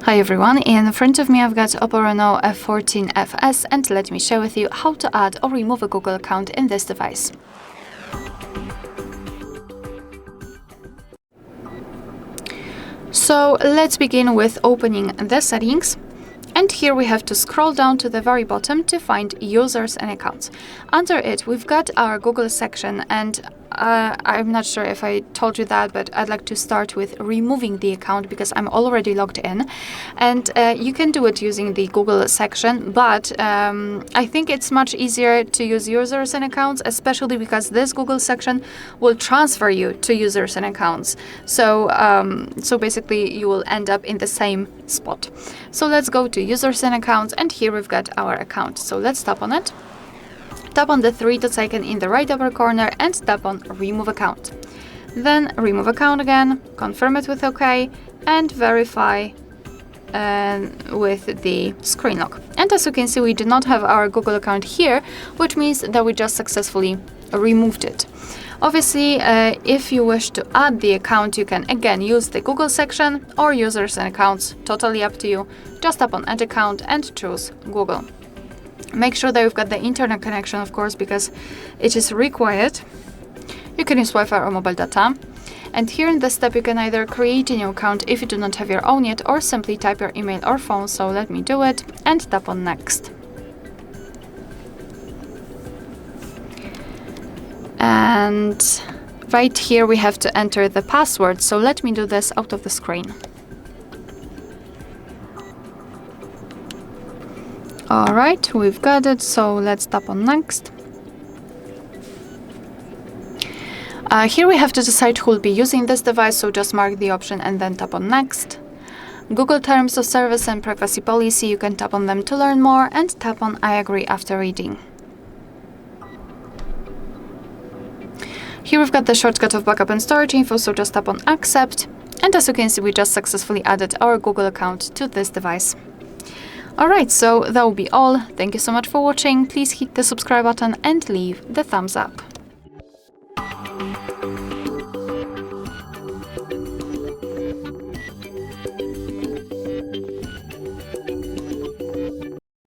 Hi everyone, in front of me I've got OPPO Reno F14 FS, and let me share with you how to add or remove a Google account in this device. So let's begin with opening the settings. And here we have to scroll down to the very bottom to find users and accounts. Under it, we've got our Google section, and I'm not sure if I told you that, but I'd like to start with removing the account because I'm already logged in. And you can do it using the Google section, but I think it's much easier to use users and accounts, especially because this Google section will transfer you to users and accounts. So basically you will end up in the same spot. So let's go to users and accounts, and here we've got our account. So let's tap on it. Tap on the three dots icon in the right upper corner and tap on remove account. Then remove account again, confirm it with OK, and verify with the screen lock. And as you can see, we do not have our Google account here, which means that we just successfully removed it. Obviously, if you wish to add the account, you can again use the Google section or users and accounts, totally up to you. Just tap on add account and choose Google. Make sure that you've got the internet connection, of course, because it is required. You can use Wi-Fi or mobile data. And here in this step, you can either create a new account if you do not have your own yet, or simply type your email or phone. So let me do it and tap on next. And right here we have to enter the password, so let me do this out of the screen. Alright, we've got it, so let's tap on next. Here we have to decide who will be using this device, so just mark the option and then tap on next. Google Terms of Service and Privacy Policy, you can tap on them to learn more, and tap on I agree after reading. Here we've got the shortcut of backup and storage info, so just tap on accept. And as you can see, we just successfully added our Google account to this device. Alright, so that will be all. Thank you so much for watching. Please hit the subscribe button and leave the thumbs up.